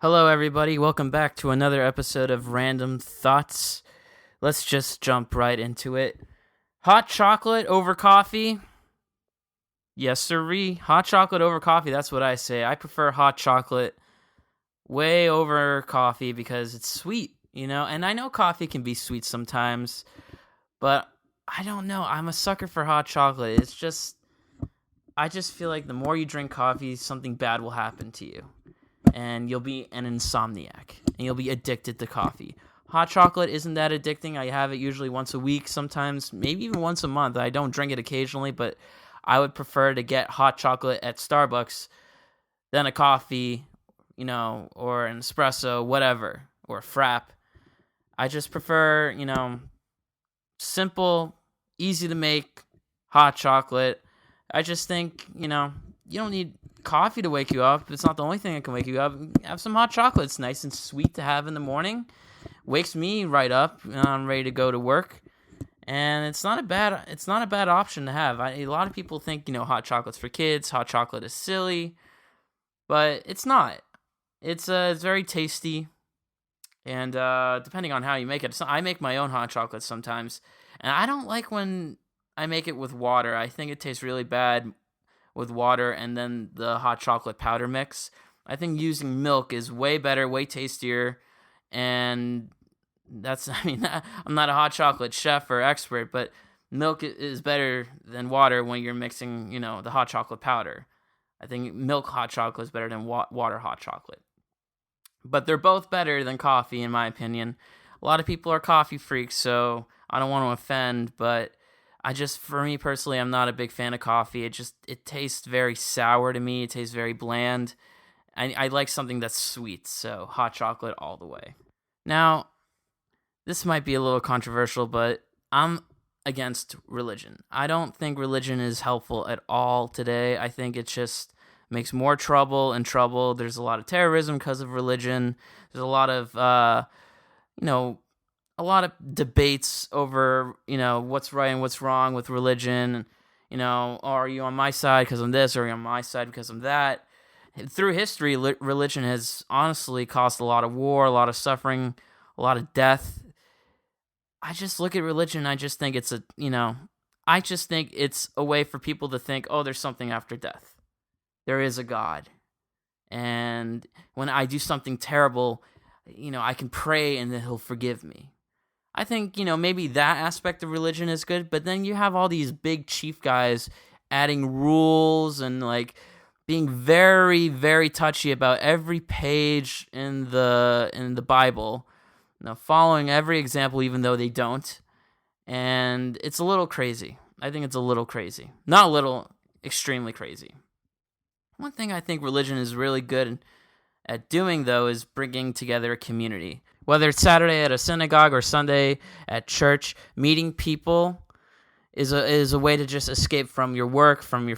Hello, everybody. Welcome back to another episode of Random Thoughts. Let's just jump right into it. Hot chocolate over coffee? Yes, sirree. Hot chocolate over coffee, that's what I say. I prefer hot chocolate way over coffee because it's sweet, And I know coffee can be sweet sometimes, but I don't know. I'm a sucker for hot chocolate. I just feel like the more you drink coffee, something bad will happen to you. And you'll be an insomniac, and you'll be addicted to coffee. Hot chocolate isn't that addicting. I have it usually once a week, sometimes maybe even once a month. I don't drink it occasionally, but I would prefer to get hot chocolate at Starbucks than a coffee, or an espresso, whatever, or a frap. I just prefer, simple, easy to make hot chocolate. I just think, you don't need coffee to wake you up. It's not the only thing that can wake you up. Have some hot chocolate. It's nice and sweet to have in the morning. Wakes me right up. I'm ready to go to work, and it's not a bad option to have. A lot of people think hot chocolate's for kids. Hot chocolate is silly, but it's not. It's very tasty, and depending on how you make it, I make my own hot chocolate sometimes, and I don't like when I make it with water. I think it tastes really bad with water and then the hot chocolate powder mix. I think using milk is way better, way tastier, and I'm not a hot chocolate chef or expert, but milk is better than water when you're mixing, the hot chocolate powder. I think milk hot chocolate is better than water hot chocolate. But they're both better than coffee, in my opinion. A lot of people are coffee freaks, so I don't want to offend, but for me personally, I'm not a big fan of coffee. It tastes very sour to me. It tastes very bland. I like something that's sweet, so hot chocolate all the way. Now, this might be a little controversial, but I'm against religion. I don't think religion is helpful at all today. I think it just makes more trouble and trouble. There's a lot of terrorism because of religion. There's a lot of, debates over, what's right and what's wrong with religion. Are you on my side because I'm this, or are you on my side because I'm that? Through history, religion has honestly caused a lot of war, a lot of suffering, a lot of death. I just look at religion, I just think it's a way for people to think, oh, there's something after death. There is a God. And when I do something terrible, I can pray and then he'll forgive me. I think, maybe that aspect of religion is good, but then you have all these big chief guys adding rules and being very, very touchy about every page in the Bible, following every example even though they don't. And it's a little crazy. I think it's a little crazy. Not a little, extremely crazy. One thing I think religion is really good at doing, though, is bringing together a community. Whether it's Saturday at a synagogue or Sunday at church, meeting people is a way to just escape from your work, from your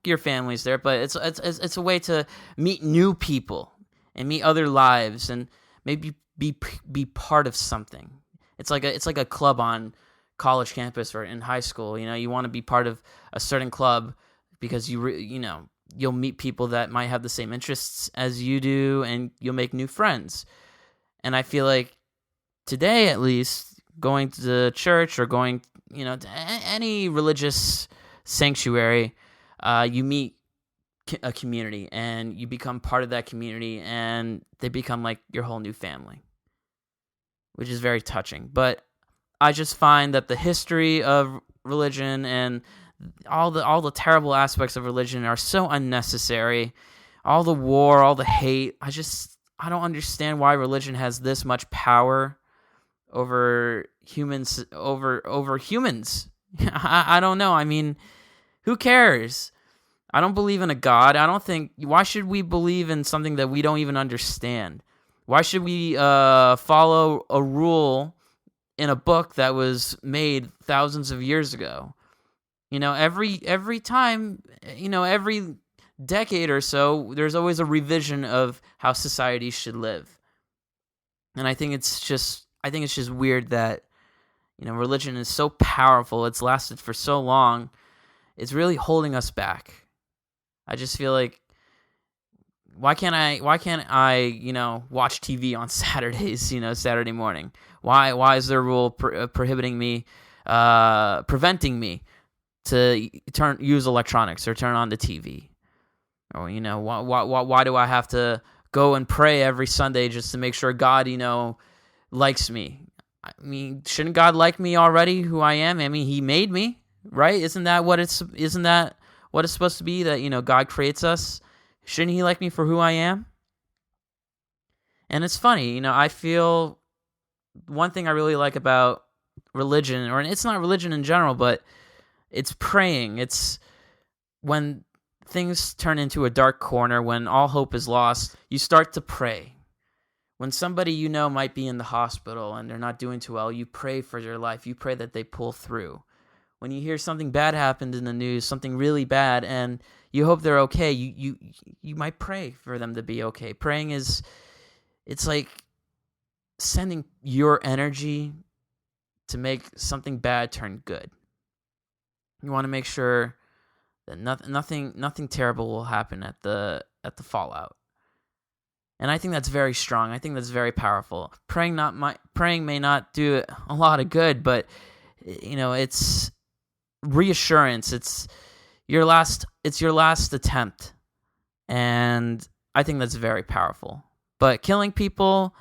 your family's there, but it's a way to meet new people and meet other lives and maybe be part of something. It's like a club on college campus or in high school. You want to be part of a certain club because you'll meet people that might have the same interests as you do, and you'll make new friends. And I feel like today, at least, going to the church or going, to any religious sanctuary, you meet a community and you become part of that community, and they become like your whole new family, which is very touching. But I just find that the history of religion and all the terrible aspects of religion are so unnecessary. All the war, all the hate. I don't understand why religion has this much power over humans. Over humans. I don't know. I mean, who cares? I don't believe in a God. Why should we believe in something that we don't even understand? Why should we follow a rule in a book that was made thousands of years ago? Every time, every decade or so, there's always a revision of how society should live. And I think it's just weird that, religion is so powerful. It's lasted for so long. It's really holding us back. I just feel like Why can't I watch TV on Saturdays, Saturday morning? Why is there a rule preventing me to use electronics or turn on the TV? Or why do I have to go and pray every Sunday just to make sure God likes me? I mean, shouldn't God like me already, who I am? I mean, He made me, right? Isn't that what it's supposed to be? That God creates us. Shouldn't He like me for who I am? And it's funny, I feel one thing I really like about religion, or it's not religion in general, but it's praying. It's when things turn into a dark corner, when all hope is lost, you start to pray. When somebody might be in the hospital and they're not doing too well, you pray for their life. You pray that they pull through. When you hear something bad happened in the news, something really bad, and you hope they're okay, you might pray for them to be okay. Praying it's like sending your energy to make something bad turn good. You want to make sure that nothing terrible will happen at the fallout. And I think that's very strong. I think that's very powerful. Praying may not do a lot of good, but it's reassurance. It's your last attempt. And I think that's very powerful. But killing people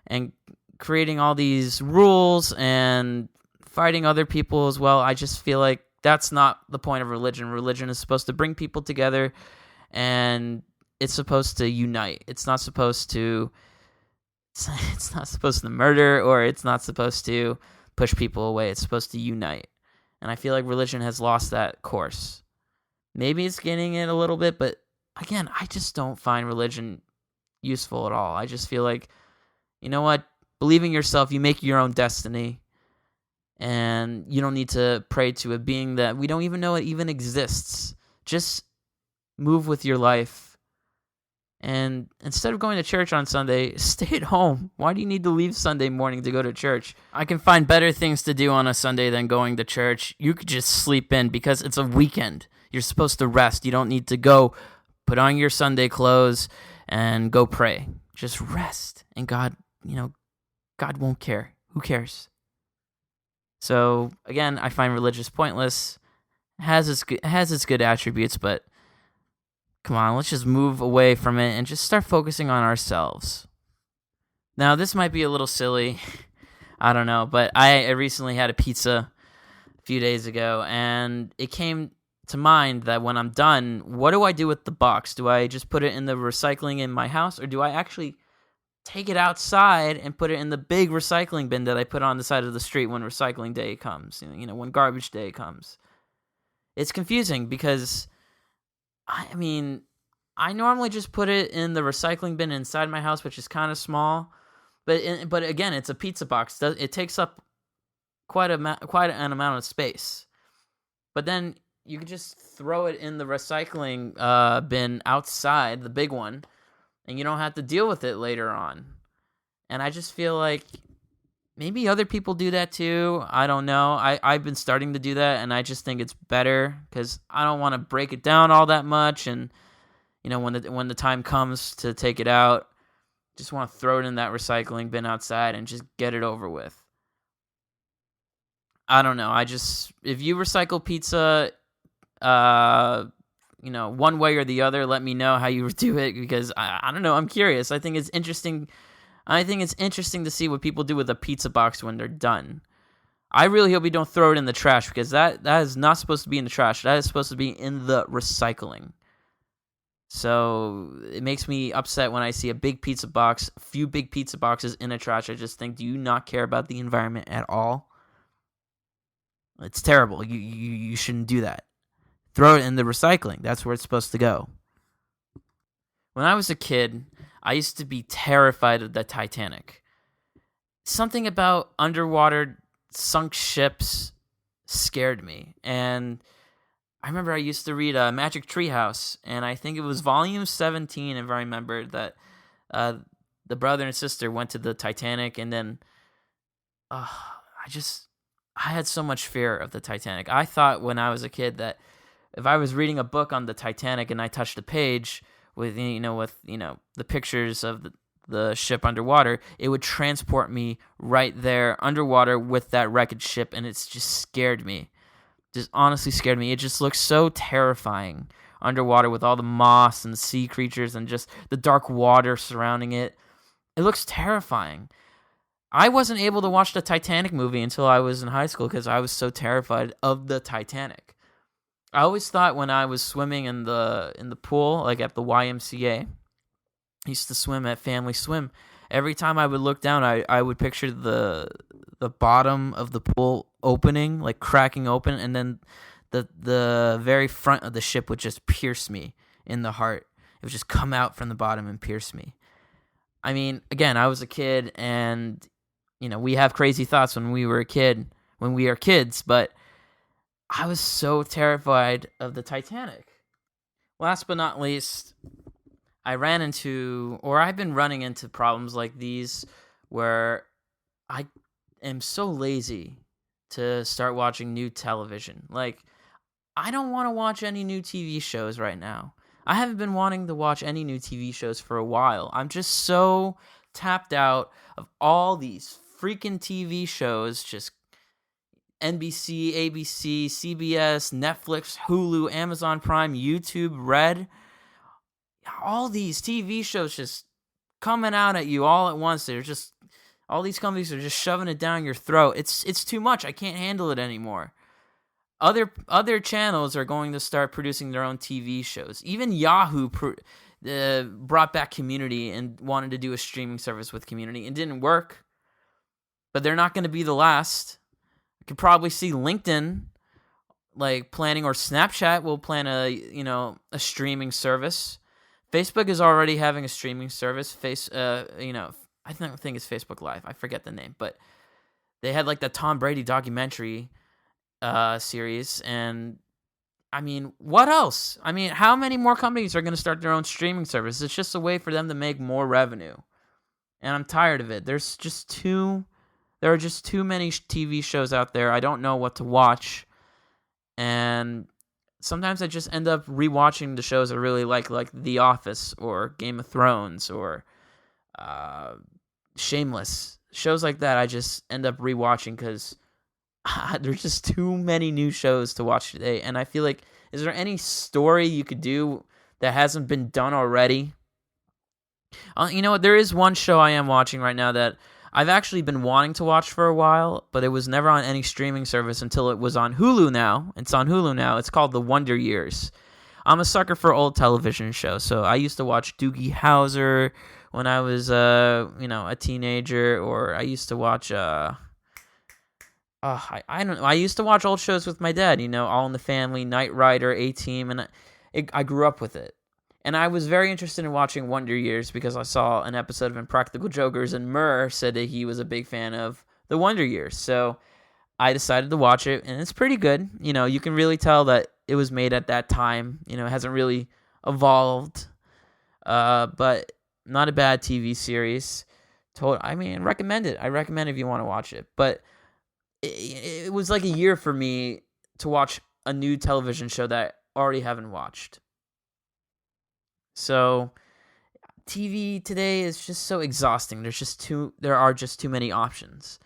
and creating all these rules and fighting other people as well, I just feel like that's not the point of religion. Religion is supposed to bring people together, and it's supposed to unite. It's not supposed to murder, or it's not supposed to push people away. It's supposed to unite. And I feel like religion has lost that course. Maybe it's gaining it a little bit, but again, I just don't find religion useful at all. I just feel like, you know what? Believe in yourself. You make your own destiny. And you don't need to pray to a being that we don't even know it even exists. Just move with your life. And instead of going to church on Sunday, stay at home. Why do you need to leave Sunday morning to go to church? I can find better things to do on a Sunday than going to church. You could just sleep in because it's a weekend. You're supposed to rest. You don't need to go put on your Sunday clothes and go pray. Just rest. And God won't care. Who cares? So again, I find religious pointless. It has its good attributes, but come on, let's just move away from it and just start focusing on ourselves. Now, this might be a little silly. I don't know, but I recently had a pizza a few days ago, and it came to mind that when I'm done, what do I do with the box? Do I just put it in the recycling in my house, or do I actually take it outside and put it in the big recycling bin that I put on the side of the street when recycling day comes, when garbage day comes? It's confusing because, I normally just put it in the recycling bin inside my house, which is kind of small, but again, it's a pizza box. It takes up quite an amount of space. But then you could just throw it in the recycling bin outside, the big one, and you don't have to deal with it later on. And I just feel like maybe other people do that too. I don't know. I've been starting to do that, and I just think it's better because I don't want to break it down all that much. And when the time comes to take it out, just want to throw it in that recycling bin outside and just get it over with. I don't know. If you recycle pizza, one way or the other, let me know how you do it, because I don't know. I'm curious. I think it's interesting. I think it's interesting to see what people do with a pizza box when they're done. I really hope you don't throw it in the trash, because that is not supposed to be in the trash. That is supposed to be in the recycling. So it makes me upset when I see a big pizza box, a few big pizza boxes in a trash. I just think, do you not care about the environment at all? It's terrible. You shouldn't do that. Throw it in the recycling. That's where it's supposed to go. When I was a kid, I used to be terrified of the Titanic. Something about underwater sunk ships scared me. And I remember I used to read Magic Treehouse, and I think it was volume 17, if I remember, that the brother and sister went to the Titanic, and then I had so much fear of the Titanic. I thought when I was a kid that if I was reading a book on the Titanic and I touched a page with the pictures of the ship underwater, it would transport me right there underwater with that wreckage ship, and it's just scared me. Just honestly scared me. It just looks so terrifying underwater with all the moss and the sea creatures and just the dark water surrounding it. It looks terrifying. I wasn't able to watch the Titanic movie until I was in high school because I was so terrified of the Titanic. I always thought when I was swimming in the pool, like at the YMCA, I used to swim at Family Swim. Every time I would look down, I would picture the bottom of the pool opening, like cracking open, and then the very front of the ship would just pierce me in the heart. It would just come out from the bottom and pierce me. I mean, again, I was a kid, and we have crazy thoughts when we are kids, but I was so terrified of the Titanic. Last but not least, I've been running into problems like these where I am so lazy to start watching new television. Like, I don't want to watch any new TV shows right now. I haven't been wanting to watch any new TV shows for a while. I'm just so tapped out of all these freaking TV shows, just NBC, ABC, CBS, Netflix, Hulu, Amazon Prime, YouTube, Red. All these TV shows just coming out at you all at once. They're just, all these companies are just shoving it down your throat. It's too much. I can't handle it anymore. Other channels are going to start producing their own TV shows. Even Yahoo brought back Community and wanted to do a streaming service with Community. It didn't work, but they're not going to be the last. You could probably see LinkedIn planning, or Snapchat will plan a streaming service. Facebook is already having a streaming service. I think it's Facebook Live. I forget the name, but they had the Tom Brady documentary series, and I mean, what else? I mean, how many more companies are going to start their own streaming service? It's just a way for them to make more revenue, and I'm tired of it. There are just too many TV shows out there. I don't know what to watch, and sometimes I just end up rewatching the shows I really like The Office or Game of Thrones or Shameless. Shows like that I just end up rewatching because there's just too many new shows to watch today. And I feel like, is there any story you could do that hasn't been done already? You know what? There is one show I am watching right now that I've actually been wanting to watch for a while, but it was never on any streaming service until it was on Hulu now. It's on Hulu now. It's called The Wonder Years. I'm a sucker for old television shows, so I used to watch Doogie Howser when I was a teenager, or I used to watch I don't know. I used to watch old shows with my dad, All in the Family, Knight Rider, A-Team, and I grew up with it. And I was very interested in watching Wonder Years because I saw an episode of Impractical Jokers, and Murr said that he was a big fan of The Wonder Years. So I decided to watch it, and it's pretty good. You can really tell that it was made at that time. It hasn't really evolved, but not a bad TV series. Recommend it. I recommend if you want to watch it. But it was like a year for me to watch a new television show that I already haven't watched. So TV today is just so exhausting. There are just too many options.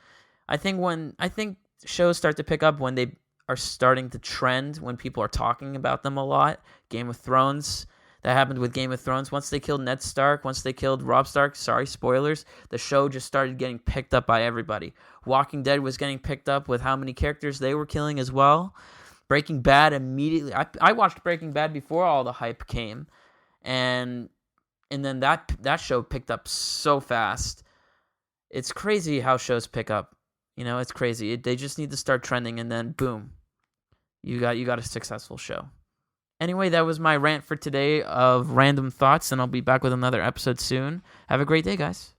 I think shows start to pick up when they are starting to trend, when people are talking about them a lot. Game of Thrones, that happened with Game of Thrones. Once they killed Ned Stark, once they killed Robb Stark, sorry, spoilers, the show just started getting picked up by everybody. Walking Dead was getting picked up with how many characters they were killing as well. Breaking Bad immediately. I watched Breaking Bad before all the hype came, and then that show picked up so fast. It's crazy how shows pick up. It's crazy. They just need to start trending, and then boom, you got a successful show. Anyway, that was my rant for today of random thoughts, and I'll be back with another episode soon. Have a great day, guys.